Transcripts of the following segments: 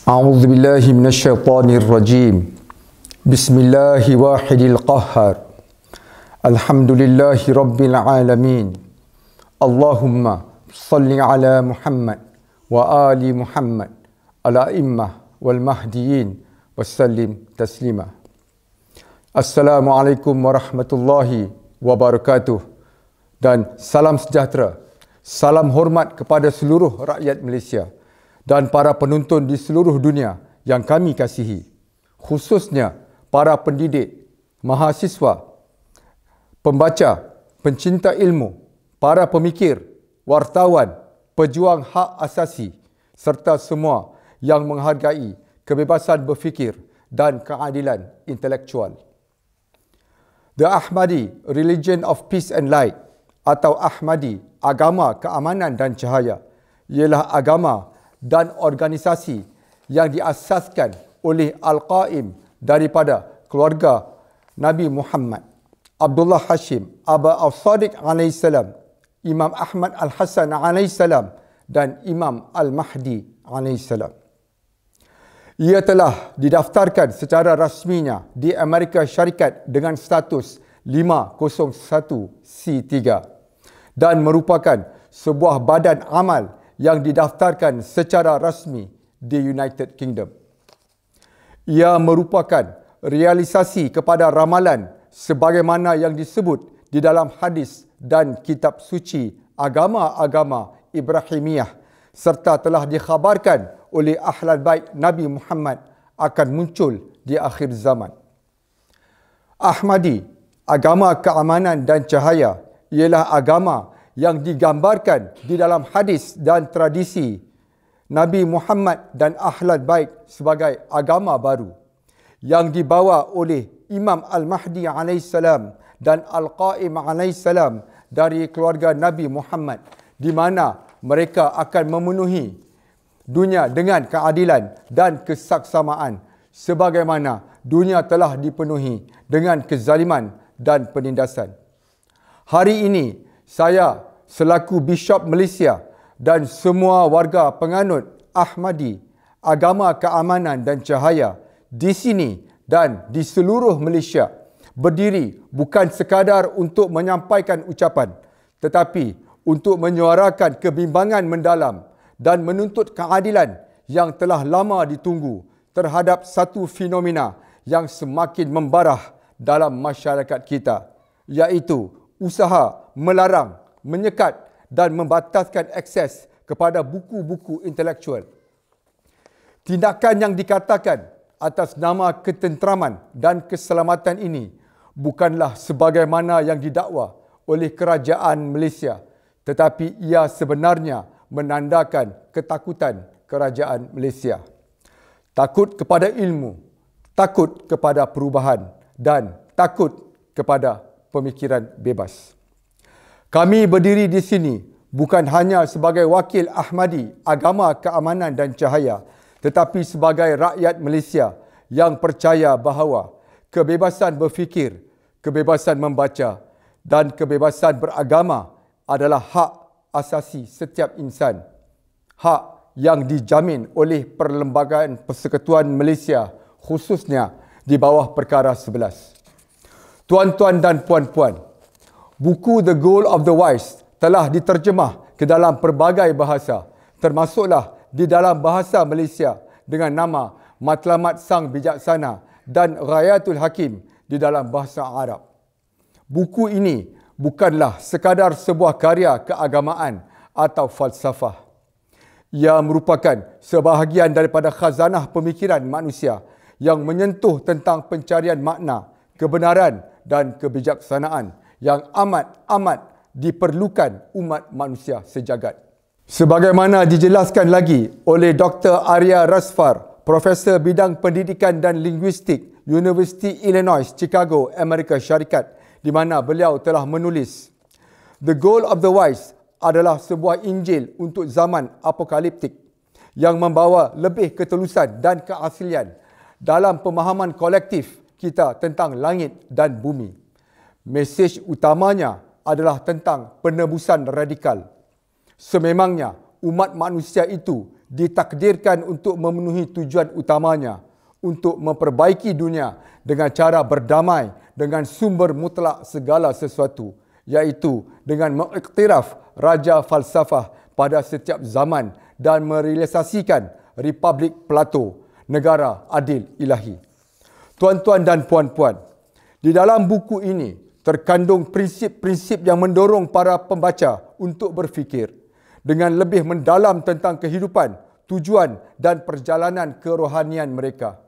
أعوذ بالله من الشيطان الرجيم بسم الله واحد القهار الحمد لله رب العالمين اللهم صل على محمد وآل محمد الأئمة والمهديين وسلم تسليما. Assalamualaikum warahmatullahi wabarakatuh dan salam sejahtera, salam hormat kepada seluruh rakyat Malaysia dan para penonton di seluruh dunia yang kami kasihi, khususnya para pendidik, mahasiswa, pembaca, pencinta ilmu, para pemikir, wartawan, pejuang hak asasi serta semua yang menghargai kebebasan berfikir dan keadilan intelektual. The Ahmadi Religion of Peace and Light atau Ahmadi, agama keamanan dan cahaya, ialah agama dan organisasi yang diasaskan oleh Al-Qaim daripada keluarga Nabi Muhammad, Abdullah Hashim, Aba Al-Sadiq AS, Imam Ahmad Al-Hasan AS dan Imam Al-Mahdi AS. Ia telah didaftarkan secara rasminya di Amerika Syarikat dengan status 501C3 dan merupakan sebuah badan amal yang didaftarkan secara rasmi di United Kingdom. Ia merupakan realisasi kepada ramalan sebagaimana yang disebut di dalam hadis dan kitab suci agama-agama Ibrahimiyah serta telah dikhabarkan oleh Ahlul Bait Nabi Muhammad akan muncul di akhir zaman. Ahmadi, agama keamanan dan cahaya, ialah agama yang digambarkan di dalam hadis dan tradisi Nabi Muhammad dan Ahlul Bait sebagai agama baru yang dibawa oleh Imam Al-Mahdi AS dan Al-Qaim AS dari keluarga Nabi Muhammad, di mana mereka akan memenuhi dunia dengan keadilan dan kesaksamaan sebagaimana dunia telah dipenuhi dengan kezaliman dan penindasan. Hari ini saya selaku Bishop Malaysia dan semua warga penganut Ahmadi, agama keamanan dan cahaya di sini dan di seluruh Malaysia berdiri bukan sekadar untuk menyampaikan ucapan, tetapi untuk menyuarakan kebimbangan mendalam dan menuntut keadilan yang telah lama ditunggu terhadap satu fenomena yang semakin membarah dalam masyarakat kita, iaitu usaha melarang, menyekat dan membataskan akses kepada buku-buku intelektual. Tindakan yang dikatakan atas nama ketenteraman dan keselamatan ini bukanlah sebagaimana yang didakwa oleh kerajaan Malaysia, tetapi ia sebenarnya menandakan ketakutan kerajaan Malaysia. Takut kepada ilmu, takut kepada perubahan dan takut kepada pemikiran bebas. Kami berdiri di sini bukan hanya sebagai wakil Ahmadi, agama keamanan dan cahaya, tetapi sebagai rakyat Malaysia yang percaya bahawa kebebasan berfikir, kebebasan membaca dan kebebasan beragama adalah hak asasi setiap insan, hak yang dijamin oleh Perlembagaan Persekutuan Malaysia, khususnya di bawah Perkara 11. Tuan-tuan dan puan-puan, buku The Goal of the Wise telah diterjemah ke dalam pelbagai bahasa, termasuklah di dalam bahasa Malaysia dengan nama Matlamat Sang Bijaksana dan Ghayatul Hakim di dalam bahasa Arab. Buku ini bukanlah sekadar sebuah karya keagamaan atau falsafah. Ia merupakan sebahagian daripada khazanah pemikiran manusia yang menyentuh tentang pencarian makna, kebenaran dan kebijaksanaan yang amat-amat diperlukan umat manusia sejagat. Sebagaimana dijelaskan lagi oleh Dr. Arya Rasfar, Profesor Bidang Pendidikan dan Linguistik, Universiti Illinois, Chicago, Amerika Syarikat, di mana beliau telah menulis, The Goal of the Wise adalah sebuah Injil untuk zaman apokaliptik yang membawa lebih ketulusan dan keaslian dalam pemahaman kolektif kita tentang langit dan bumi. Mesej utamanya adalah tentang penebusan radikal. Sememangnya umat manusia itu ditakdirkan untuk memenuhi tujuan utamanya, untuk memperbaiki dunia dengan cara berdamai dengan sumber mutlak segala sesuatu, iaitu dengan mengiktiraf raja falsafah pada setiap zaman dan merealisasikan Republik Plato, negara adil ilahi. Tuan-tuan dan puan-puan, di dalam buku ini terkandung prinsip-prinsip yang mendorong para pembaca untuk berfikir dengan lebih mendalam tentang kehidupan, tujuan dan perjalanan kerohanian mereka.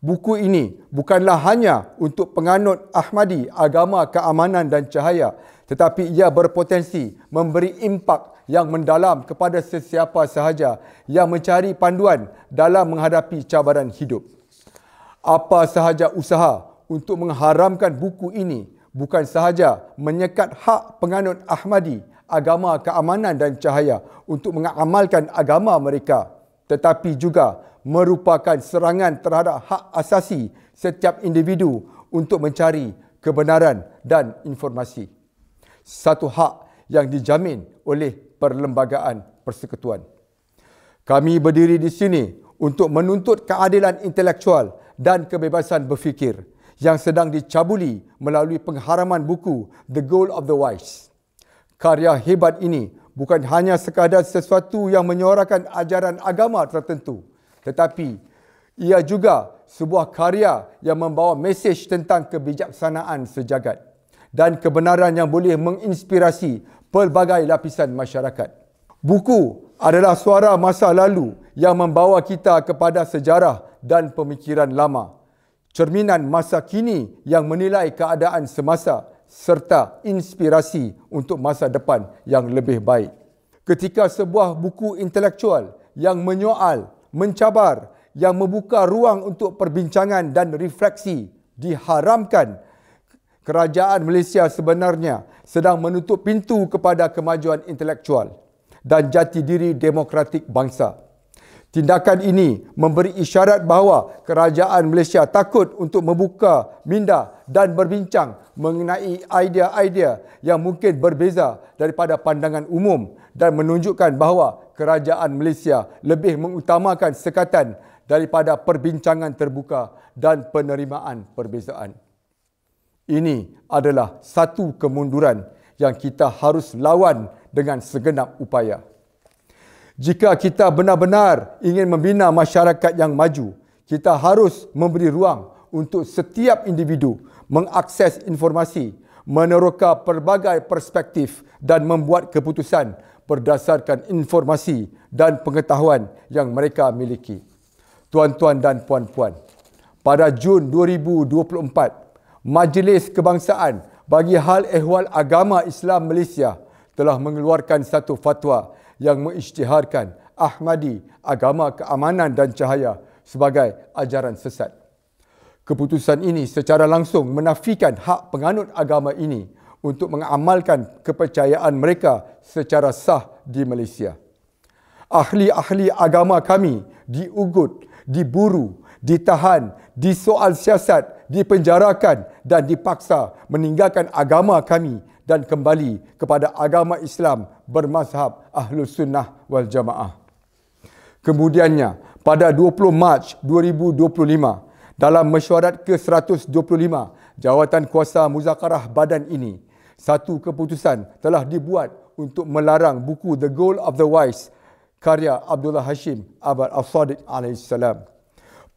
Buku ini bukanlah hanya untuk penganut Ahmadi agama keamanan dan cahaya, tetapi ia berpotensi memberi impak yang mendalam kepada sesiapa sahaja yang mencari panduan dalam menghadapi cabaran hidup. Apa sahaja usaha untuk mengharamkan buku ini bukan sahaja menyekat hak penganut Ahmadi agama keamanan dan cahaya untuk mengamalkan agama mereka, tetapi juga merupakan serangan terhadap hak asasi setiap individu untuk mencari kebenaran dan informasi. Satu hak yang dijamin oleh Perlembagaan Persekutuan. Kami berdiri di sini untuk menuntut keadilan intelektual dan kebebasan berfikir yang sedang dicabuli melalui pengharaman buku The Goal of the Wise. Karya hebat ini bukan hanya sekadar sesuatu yang menyuarakan ajaran agama tertentu, tetapi ia juga sebuah karya yang membawa mesej tentang kebijaksanaan sejagat dan kebenaran yang boleh menginspirasi pelbagai lapisan masyarakat. Buku adalah suara masa lalu yang membawa kita kepada sejarah dan pemikiran lama, cerminan masa kini yang menilai keadaan semasa serta inspirasi untuk masa depan yang lebih baik. Ketika sebuah buku intelektual yang menyoal, mencabar, yang membuka ruang untuk perbincangan dan refleksi diharamkan, kerajaan Malaysia sebenarnya sedang menutup pintu kepada kemajuan intelektual dan jati diri demokratik bangsa. Tindakan ini memberi isyarat bahawa kerajaan Malaysia takut untuk membuka minda dan berbincang mengenai idea-idea yang mungkin berbeza daripada pandangan umum dan menunjukkan bahawa kerajaan Malaysia lebih mengutamakan sekatan daripada perbincangan terbuka dan penerimaan perbezaan. Ini adalah satu kemunduran yang kita harus lawan dengan segenap upaya. Jika kita benar-benar ingin membina masyarakat yang maju, kita harus memberi ruang untuk setiap individu mengakses informasi, meneroka pelbagai perspektif dan membuat keputusan berdasarkan informasi dan pengetahuan yang mereka miliki. Tuan-tuan dan puan-puan, pada Jun 2024, Majlis Kebangsaan bagi Hal Ehwal Agama Islam Malaysia telah mengeluarkan satu fatwa yang mengisytiharkan Ahmadi agama keamanan dan cahaya sebagai ajaran sesat. Keputusan ini secara langsung menafikan hak penganut agama ini untuk mengamalkan kepercayaan mereka secara sah di Malaysia. Ahli-ahli agama kami diugut, diburu, ditahan, disoal siasat, dipenjarakan dan dipaksa meninggalkan agama kami dan kembali kepada agama Islam bermazhab Ahlus Sunnah wal Jamaah. Kemudiannya, pada 20 Mac 2025, dalam mesyuarat ke-125 Jawatan Kuasa Muzakarah Badan ini, satu keputusan telah dibuat untuk melarang buku The Goal of the Wise karya Abdullah Hashim Abad Al-Sadiq AS.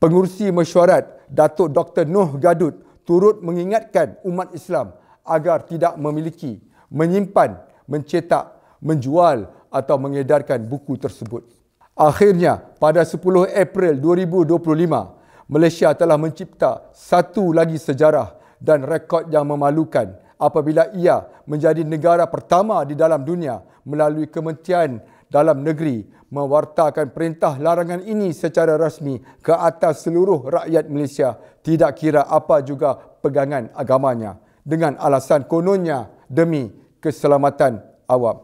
Pengurusi mesyuarat Datuk Dr. Noh Gadut turut mengingatkan umat Islam agar tidak memiliki, menyimpan, mencetak, menjual atau mengedarkan buku tersebut. Akhirnya, pada 10 April 2025, Malaysia telah mencipta satu lagi sejarah dan rekod yang memalukan apabila ia menjadi negara pertama di dalam dunia melalui Kementerian Dalam Negeri mewartakan perintah larangan ini secara rasmi ke atas seluruh rakyat Malaysia, tidak kira apa juga pegangan agamanya, dengan alasan kononnya demi keselamatan awam.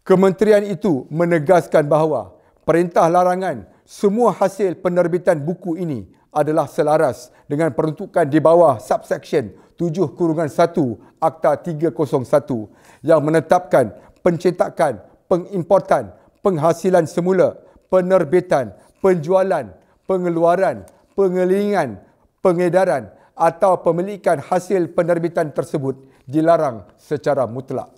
Kementerian itu menegaskan bahawa perintah larangan semua hasil penerbitan buku ini adalah selaras dengan peruntukan di bawah subsection 7-1 Akta 301 yang menetapkan pencetakan, pengimportan, penghasilan semula, penerbitan, penjualan, pengeluaran, pengelilingan, pengedaran atau pemilikan hasil penerbitan tersebut dilarang secara mutlak.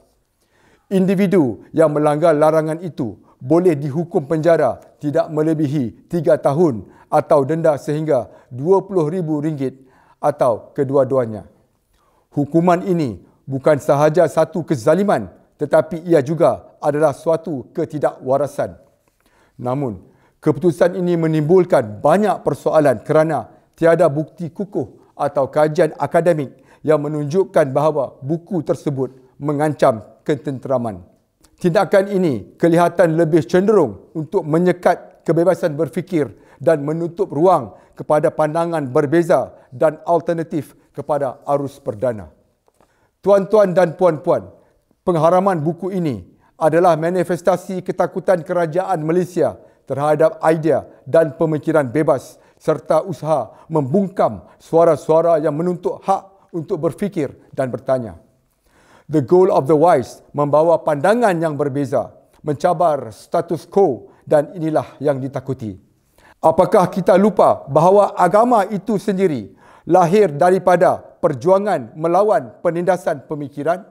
Individu yang melanggar larangan itu boleh dihukum penjara tidak melebihi 3 tahun atau denda sehingga RM20,000 atau kedua-duanya. Hukuman ini bukan sahaja satu kezaliman tetapi ia juga adalah suatu ketidakwarasan. Namun, keputusan ini menimbulkan banyak persoalan kerana tiada bukti kukuh atau kajian akademik yang menunjukkan bahawa buku tersebut mengancam ketenteraman. Tindakan ini kelihatan lebih cenderung untuk menyekat kebebasan berfikir dan menutup ruang kepada pandangan berbeza dan alternatif kepada arus perdana. Tuan-tuan dan puan-puan, pengharaman buku ini adalah manifestasi ketakutan kerajaan Malaysia terhadap idea dan pemikiran bebas serta usaha membungkam suara-suara yang menuntut hak untuk berfikir dan bertanya. The goal of the wise membawa pandangan yang berbeza, mencabar status quo dan inilah yang ditakuti. Apakah kita lupa bahawa agama itu sendiri lahir daripada perjuangan melawan penindasan pemikiran?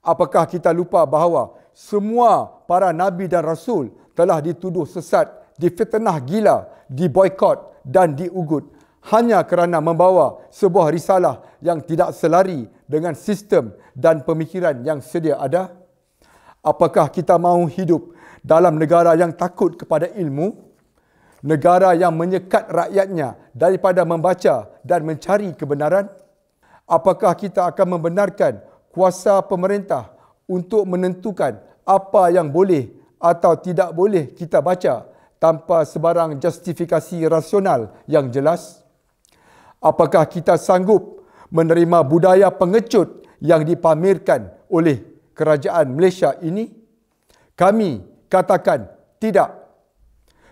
Apakah kita lupa bahawa semua para nabi dan rasul telah dituduh sesat, difitnah gila, diboikot dan diugut hanya kerana membawa sebuah risalah yang tidak selari dengan sistem dan pemikiran yang sedia ada? Apakah kita mahu hidup dalam negara yang takut kepada ilmu? Negara yang menyekat rakyatnya daripada membaca dan mencari kebenaran? Apakah kita akan membenarkan kuasa pemerintah untuk menentukan apa yang boleh atau tidak boleh kita baca tanpa sebarang justifikasi rasional yang jelas? Apakah kita sanggup menerima budaya pengecut yang dipamerkan oleh kerajaan Malaysia ini? Kami katakan tidak.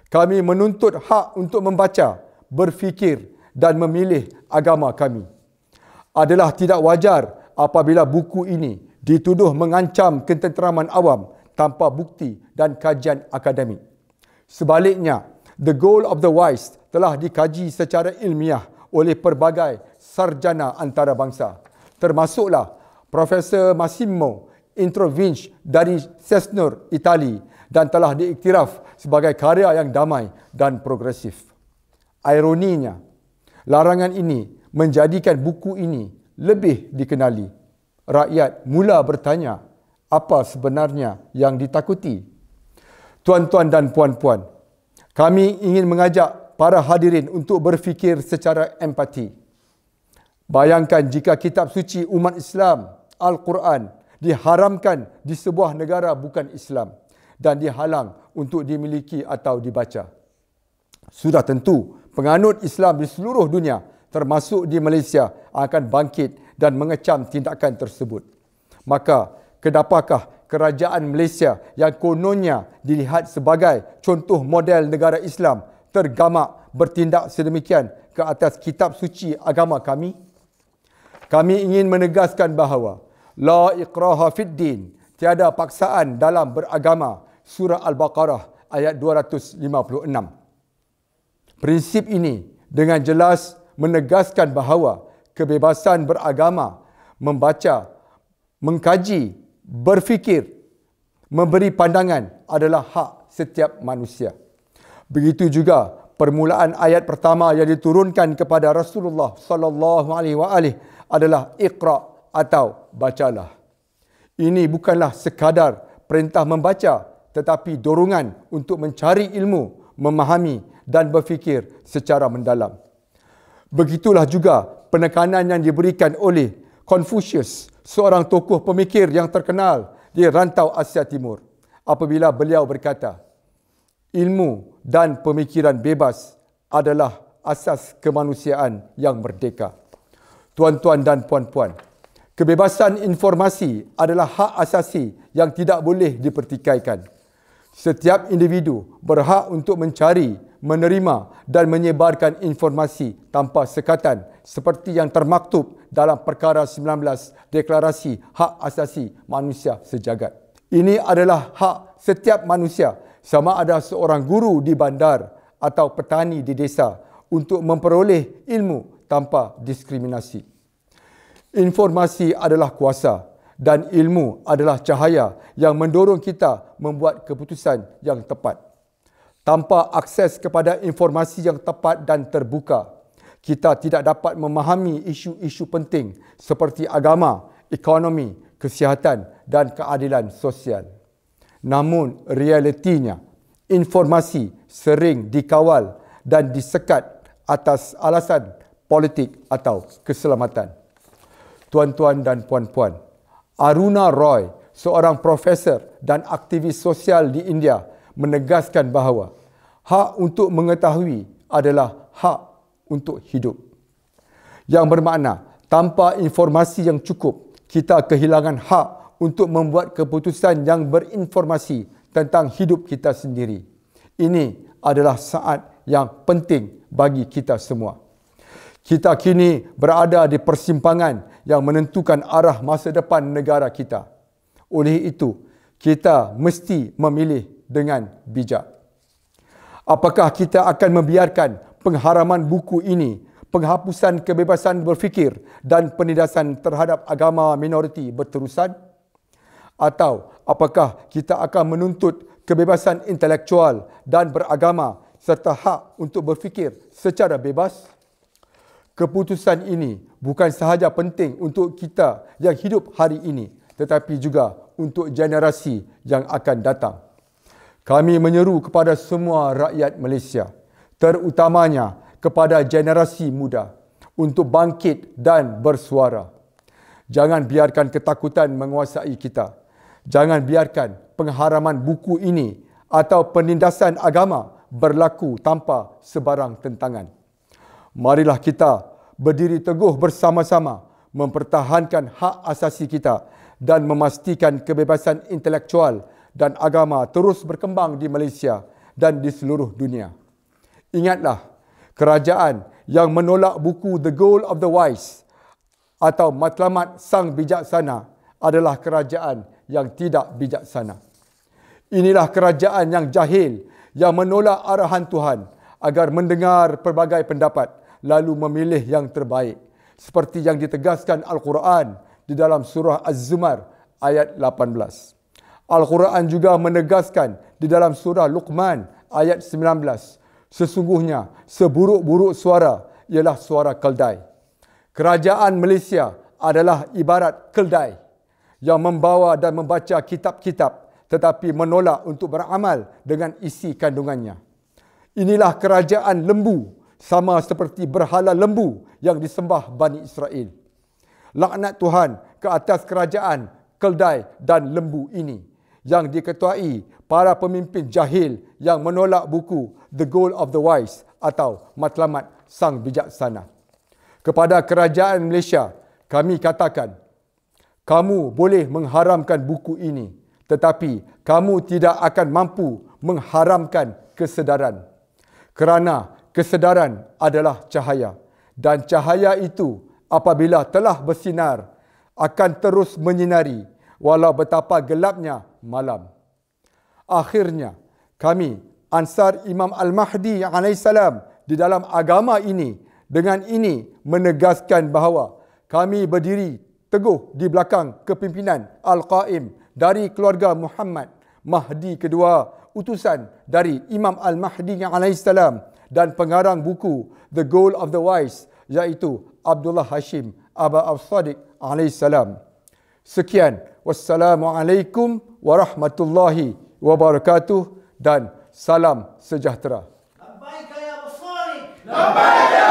Kami menuntut hak untuk membaca, berfikir dan memilih agama kami. Adalah tidak wajar apabila buku ini dituduh mengancam ketenteraman awam tanpa bukti dan kajian akademik. Sebaliknya, the goal of the wise telah dikaji secara ilmiah oleh pelbagai sarjana antarabangsa, termasuklah Profesor Massimo Introvinci dari Cesnur, Itali dan telah diiktiraf sebagai karya yang damai dan progresif. Ironinya, larangan ini menjadikan buku ini lebih dikenali. Rakyat mula bertanya, apa sebenarnya yang ditakuti? Tuan-tuan dan puan-puan, kami ingin mengajak para hadirin untuk berfikir secara empati. Bayangkan jika kitab suci umat Islam, Al-Quran, diharamkan di sebuah negara bukan Islam dan dihalang untuk dimiliki atau dibaca. Sudah tentu penganut Islam di seluruh dunia termasuk di Malaysia akan bangkit dan mengecam tindakan tersebut. Maka kenapakah kerajaan Malaysia yang kononnya dilihat sebagai contoh model negara Islam tergamak bertindak sedemikian ke atas kitab suci agama kami? Kami ingin menegaskan bahawa la ikraha fid din, tiada paksaan dalam beragama, surah Al-Baqarah ayat 256. Prinsip ini dengan jelas menegaskan bahawa kebebasan beragama, membaca, mengkaji, berfikir, memberi pandangan adalah hak setiap manusia. Begitu juga permulaan ayat pertama yang diturunkan kepada Rasulullah sallallahu alaihi wasallam adalah iqra atau bacalah. Ini bukanlah sekadar perintah membaca tetapi dorongan untuk mencari ilmu, memahami dan berfikir secara mendalam. Begitulah juga penekanan yang diberikan oleh Confucius, seorang tokoh pemikir yang terkenal di rantau Asia Timur, apabila beliau berkata, ilmu dan pemikiran bebas adalah asas kemanusiaan yang merdeka. Tuan-tuan dan puan-puan, kebebasan informasi adalah hak asasi yang tidak boleh dipertikaikan. Setiap individu berhak untuk mencari, menerima dan menyebarkan informasi tanpa sekatan seperti yang termaktub dalam Perkara 19 Deklarasi Hak Asasi Manusia Sejagat. Ini adalah hak setiap manusia, sama ada seorang guru di bandar atau petani di desa, untuk memperoleh ilmu tanpa diskriminasi. Informasi adalah kuasa dan ilmu adalah cahaya yang mendorong kita membuat keputusan yang tepat. Tanpa akses kepada informasi yang tepat dan terbuka, kita tidak dapat memahami isu-isu penting seperti agama, ekonomi, kesihatan dan keadilan sosial. Namun realitinya, informasi sering dikawal dan disekat atas alasan politik atau keselamatan. Tuan-tuan dan puan-puan, Aruna Roy, seorang profesor dan aktivis sosial di India, menegaskan bahawa hak untuk mengetahui adalah hak untuk hidup. Yang bermakna, tanpa informasi yang cukup, kita kehilangan hak untuk membuat keputusan yang berinformasi tentang hidup kita sendiri. Ini adalah saat yang penting bagi kita semua. Kita kini berada di persimpangan yang menentukan arah masa depan negara kita. Oleh itu, kita mesti memilih dengan bijak. Apakah kita akan membiarkan pengharaman buku ini, penghapusan kebebasan berfikir dan penindasan terhadap agama minoriti berterusan? Atau apakah kita akan menuntut kebebasan intelektual dan beragama serta hak untuk berfikir secara bebas? Keputusan ini bukan sahaja penting untuk kita yang hidup hari ini, tetapi juga untuk generasi yang akan datang. Kami menyeru kepada semua rakyat Malaysia, terutamanya kepada generasi muda, untuk bangkit dan bersuara. Jangan biarkan ketakutan menguasai kita. Jangan biarkan pengharaman buku ini atau penindasan agama berlaku tanpa sebarang tentangan. Marilah kita berdiri teguh bersama-sama mempertahankan hak asasi kita dan memastikan kebebasan intelektual dan agama terus berkembang di Malaysia dan di seluruh dunia. Ingatlah, kerajaan yang menolak buku The Goal of the Wise atau Matlamat Sang Bijaksana adalah kerajaan yang tidak bijaksana. Inilah kerajaan yang jahil yang menolak arahan Tuhan agar mendengar pelbagai pendapat lalu memilih yang terbaik, seperti yang ditegaskan Al-Quran di dalam surah Az-Zumar ayat 18. Al-Quran juga menegaskan di dalam surah Luqman ayat 19, sesungguhnya seburuk-buruk suara ialah suara keldai. Kerajaan Malaysia adalah ibarat keldai yang membawa dan membaca kitab-kitab tetapi menolak untuk beramal dengan isi kandungannya. Inilah kerajaan lembu, sama seperti berhala lembu yang disembah Bani Israel. Laknat Tuhan ke atas kerajaan keldai dan lembu ini yang diketuai para pemimpin jahil yang menolak buku The Goal of the Wise atau Matlamat Sang Bijaksana. Kepada kerajaan Malaysia, kami katakan, kamu boleh mengharamkan buku ini, tetapi kamu tidak akan mampu mengharamkan kesedaran. Kerana kesedaran adalah cahaya, dan cahaya itu apabila telah bersinar akan terus menyinari walau betapa gelapnya malam. Akhirnya, kami Ansar Imam Al-Mahdi AS di dalam agama ini dengan ini menegaskan bahawa kami berdiri teguh di belakang kepimpinan Al-Qaim dari keluarga Muhammad, Mahdi kedua, utusan dari Imam Al-Mahdi AS dan pengarang buku The Goal of the Wise, iaitu Abdullah Hashim Aba As-Sadiq AS. Sekian, wassalamualaikum warahmatullahi wabarakatuh dan salam sejahtera. Labbaik ya As-Sadiq. Labbaik.